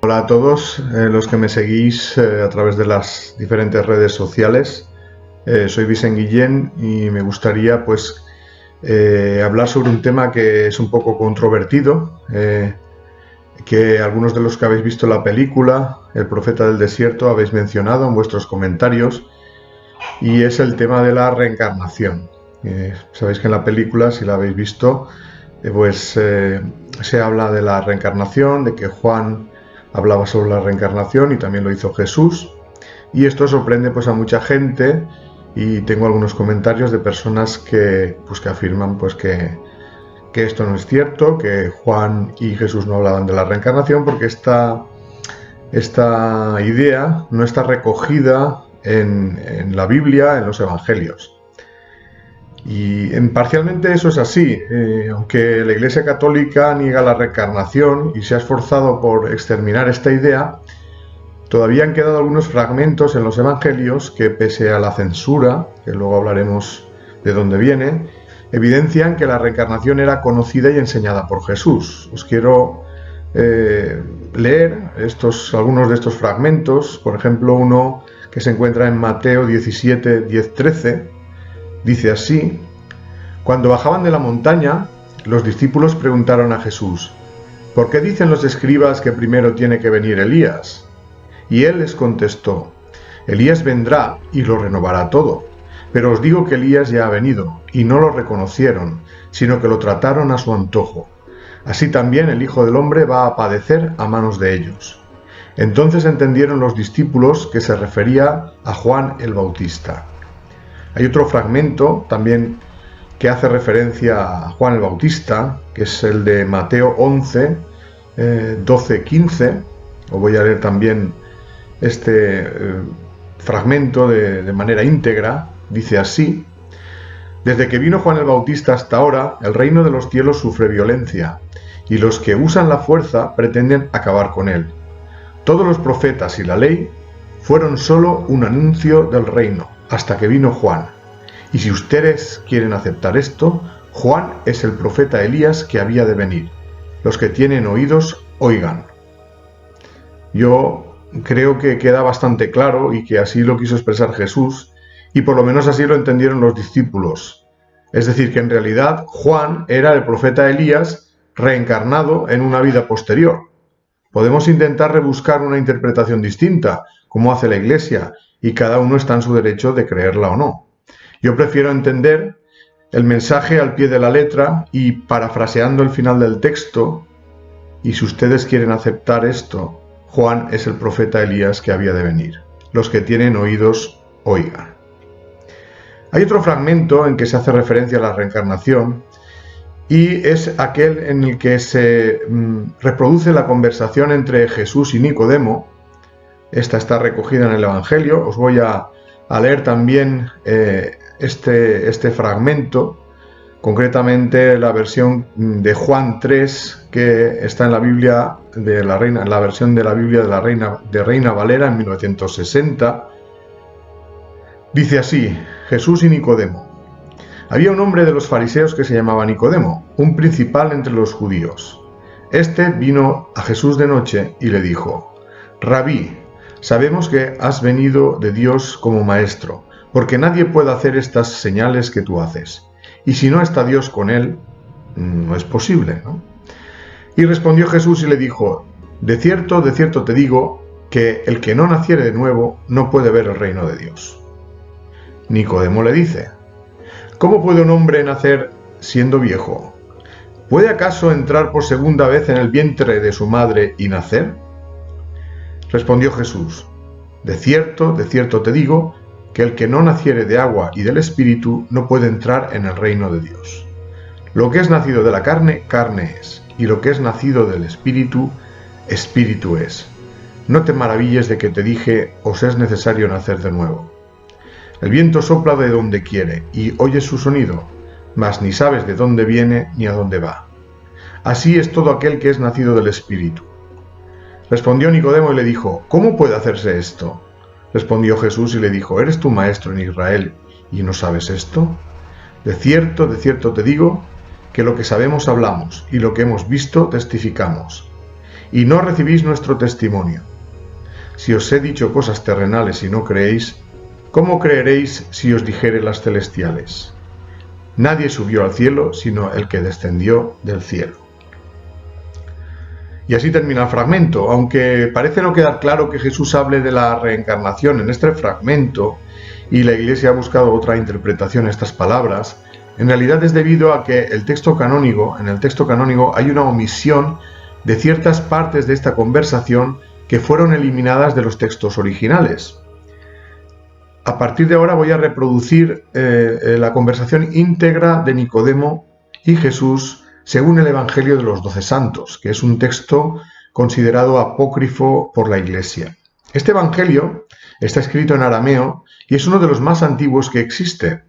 Hola a todos los que me seguís a través de las diferentes redes sociales. Soy Vicent Guillén y me gustaría hablar sobre un tema que es un poco controvertido, que algunos de los que habéis visto la película El profeta del desierto habéis mencionado en vuestros comentarios, y es el tema de la reencarnación. Sabéis que en la película, si la habéis visto, se habla de la reencarnación, de que Juan hablaba sobre la reencarnación y también lo hizo Jesús, y esto sorprende a mucha gente, y tengo algunos comentarios de personas que afirman que esto no es cierto, que Juan y Jesús no hablaban de la reencarnación, porque esta idea no está recogida en la Biblia, en los Evangelios. Y parcialmente eso es así, aunque la Iglesia Católica niega la reencarnación y se ha esforzado por exterminar esta idea, todavía han quedado algunos fragmentos en los Evangelios que, pese a la censura, que luego hablaremos de dónde viene, evidencian que la reencarnación era conocida y enseñada por Jesús. Os quiero leer algunos de estos fragmentos. Por ejemplo, uno que se encuentra en Mateo 17, 10, 13, dice así: Cuando bajaban de la montaña, los discípulos preguntaron a Jesús: ¿por qué dicen los escribas que primero tiene que venir Elías? Y él les contestó: Elías vendrá y lo renovará todo. Pero os digo que Elías ya ha venido, y no lo reconocieron, sino que lo trataron a su antojo. Así también el Hijo del Hombre va a padecer a manos de ellos. Entonces entendieron los discípulos que se refería a Juan el Bautista. Hay otro fragmento también que hace referencia a Juan el Bautista, que es el de Mateo 11, 12, 15. Os voy a leer también este fragmento de manera íntegra. Dice así: Desde que vino Juan el Bautista hasta ahora, el reino de los cielos sufre violencia, y los que usan la fuerza pretenden acabar con él. Todos los profetas y la ley fueron solo un anuncio del reino, hasta que vino Juan. Y si ustedes quieren aceptar esto, Juan es el profeta Elías que había de venir. Los que tienen oídos, oigan. Yo creo que queda bastante claro, y que así lo quiso expresar Jesús, y por lo menos así lo entendieron los discípulos. Es decir, que en realidad Juan era el profeta Elías reencarnado en una vida posterior. Podemos intentar rebuscar una interpretación distinta, como hace la Iglesia, y cada uno está en su derecho de creerla o no. Yo prefiero entender el mensaje al pie de la letra y parafraseando el final del texto: y si ustedes quieren aceptar esto, Juan es el profeta Elías que había de venir. Los que tienen oídos, oigan. Hay otro fragmento en que se hace referencia a la reencarnación, y es aquel en el que se reproduce la conversación entre Jesús y Nicodemo. Esta está recogida en el Evangelio. Os voy a leer también este fragmento, concretamente la versión de Juan 3, que está en la Biblia de la Reina, en la versión de la Biblia de Reina Valera en 1960. Dice así: Jesús y Nicodemo. Había un hombre de los fariseos que se llamaba Nicodemo, un principal entre los judíos. Este vino a Jesús de noche y le dijo: Rabí, sabemos que has venido de Dios como maestro, porque nadie puede hacer estas señales que tú haces. Y si no está Dios con él, no es posible, ¿no? Y respondió Jesús y le dijo: de cierto te digo, que el que no naciere de nuevo no puede ver el reino de Dios. Nicodemo le dice: ¿cómo puede un hombre nacer siendo viejo? ¿Puede acaso entrar por segunda vez en el vientre de su madre y nacer? Respondió Jesús: de cierto te digo, que el que no naciere de agua y del Espíritu no puede entrar en el reino de Dios. Lo que es nacido de la carne, carne es, y lo que es nacido del Espíritu, Espíritu es. No te maravilles de que te dije: os es necesario nacer de nuevo. El viento sopla de donde quiere, y oyes su sonido, mas ni sabes de dónde viene ni a dónde va. Así es todo aquel que es nacido del Espíritu. Respondió Nicodemo y le dijo: ¿cómo puede hacerse esto? Respondió Jesús y le dijo: ¿eres tú maestro en Israel y no sabes esto? De cierto te digo, que lo que sabemos hablamos, y lo que hemos visto testificamos, y no recibís nuestro testimonio. Si os he dicho cosas terrenales y no creéis, ¿cómo creeréis si os dijere las celestiales? Nadie subió al cielo sino el que descendió del cielo. Y así termina el fragmento. Aunque parece no quedar claro que Jesús hable de la reencarnación en este fragmento, y la Iglesia ha buscado otra interpretación a estas palabras, en realidad es debido a que en el texto canónico hay una omisión de ciertas partes de esta conversación que fueron eliminadas de los textos originales. A partir de ahora voy a reproducir la conversación íntegra de Nicodemo y Jesús según el Evangelio de los 12 Santos, que es un texto considerado apócrifo por la Iglesia. Este Evangelio está escrito en arameo y es uno de los más antiguos que existe.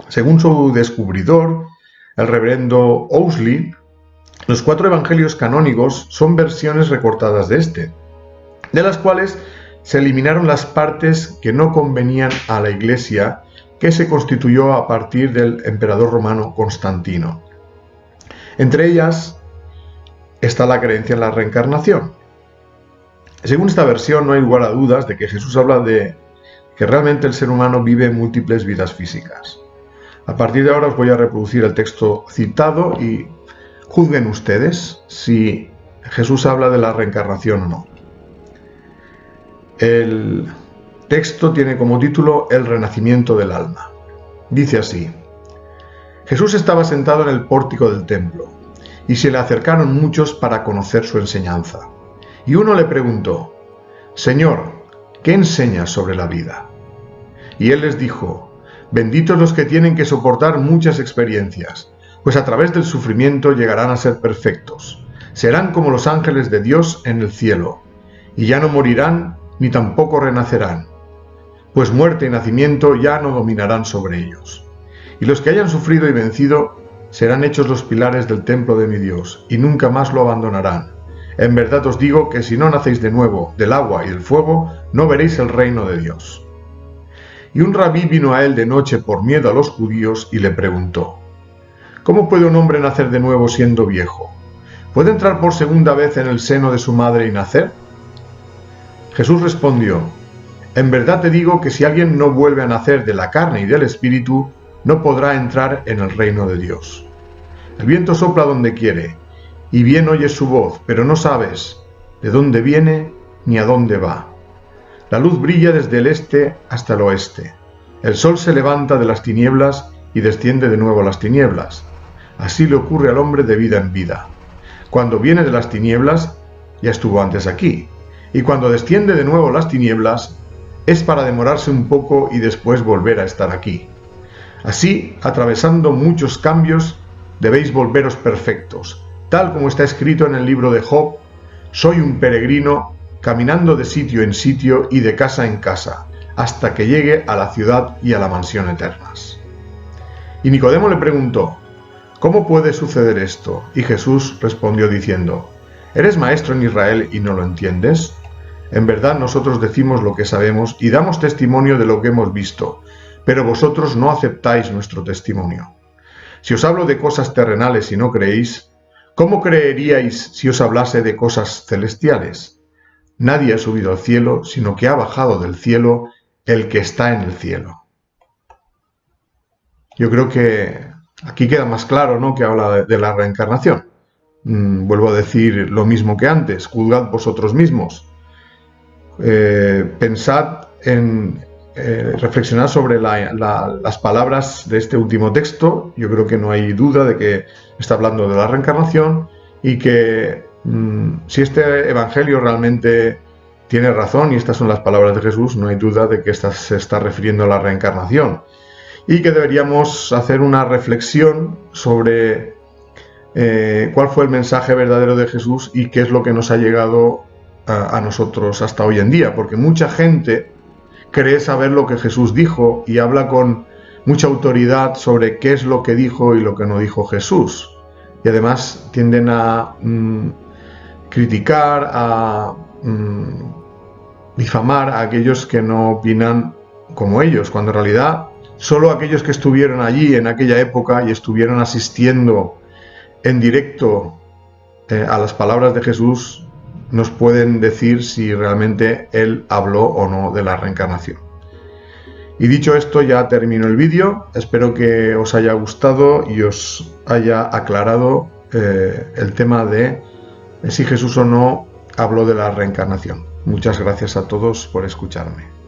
Según su descubridor, el reverendo Ousley, los 4 evangelios canónicos son versiones recortadas de este, de las cuales se eliminaron las partes que no convenían a la Iglesia, que se constituyó a partir del emperador romano Constantino. Entre ellas está la creencia en la reencarnación. Según esta versión, no hay lugar a dudas de que Jesús habla de que realmente el ser humano vive múltiples vidas físicas. A partir de ahora os voy a reproducir el texto citado y juzguen ustedes si Jesús habla de la reencarnación o no. El texto tiene como título El renacimiento del alma. Dice así: Jesús estaba sentado en el pórtico del templo, y se le acercaron muchos para conocer su enseñanza. Y uno le preguntó: Señor, ¿qué enseñas sobre la vida? Y él les dijo: benditos los que tienen que soportar muchas experiencias, pues a través del sufrimiento llegarán a ser perfectos. Serán como los ángeles de Dios en el cielo, y ya no morirán ni tampoco renacerán, pues muerte y nacimiento ya no dominarán sobre ellos. Y los que hayan sufrido y vencido serán hechos los pilares del templo de mi Dios, y nunca más lo abandonarán. En verdad os digo que si no nacéis de nuevo del agua y el fuego, no veréis el reino de Dios. Y un rabí vino a él de noche por miedo a los judíos y le preguntó: ¿cómo puede un hombre nacer de nuevo siendo viejo? ¿Puede entrar por segunda vez en el seno de su madre y nacer? Jesús respondió: en verdad te digo que si alguien no vuelve a nacer de la carne y del espíritu, no podrá entrar en el reino de Dios. El viento sopla donde quiere, y bien oyes su voz, pero no sabes de dónde viene ni a dónde va. La luz brilla desde el este hasta el oeste. El sol se levanta de las tinieblas y desciende de nuevo a las tinieblas. Así le ocurre al hombre de vida en vida. Cuando viene de las tinieblas, ya estuvo antes aquí, y cuando desciende de nuevo a las tinieblas, es para demorarse un poco y después volver a estar aquí. Así, atravesando muchos cambios, debéis volveros perfectos, tal como está escrito en el libro de Job: soy un peregrino, caminando de sitio en sitio y de casa en casa, hasta que llegue a la ciudad y a la mansión eternas. Y Nicodemo le preguntó: ¿cómo puede suceder esto? Y Jesús respondió diciendo: ¿eres maestro en Israel y no lo entiendes? En verdad nosotros decimos lo que sabemos y damos testimonio de lo que hemos visto, pero vosotros no aceptáis nuestro testimonio. Si os hablo de cosas terrenales y no creéis, ¿cómo creeríais si os hablase de cosas celestiales? Nadie ha subido al cielo, sino que ha bajado del cielo el que está en el cielo. Yo creo que aquí queda más claro, ¿no?, que habla de la reencarnación. Vuelvo a decir lo mismo que antes: juzgad vosotros mismos. Pensad en reflexionar sobre las palabras de este último texto. Yo creo que no hay duda de que está hablando de la reencarnación y que si este evangelio realmente tiene razón y estas son las palabras de Jesús, no hay duda de que se está refiriendo a la reencarnación y que deberíamos hacer una reflexión sobre cuál fue el mensaje verdadero de Jesús y qué es lo que nos ha llegado a nosotros hasta hoy en día, porque mucha gente cree saber lo que Jesús dijo y habla con mucha autoridad sobre qué es lo que dijo y lo que no dijo Jesús, y además tienden a criticar, a difamar a aquellos que no opinan como ellos, cuando en realidad solo aquellos que estuvieron allí en aquella época y estuvieron asistiendo en directo a las palabras de Jesús nos pueden decir si realmente él habló o no de la reencarnación. Y dicho esto, ya termino el vídeo. Espero que os haya gustado y os haya aclarado el tema de si Jesús o no habló de la reencarnación. Muchas gracias a todos por escucharme.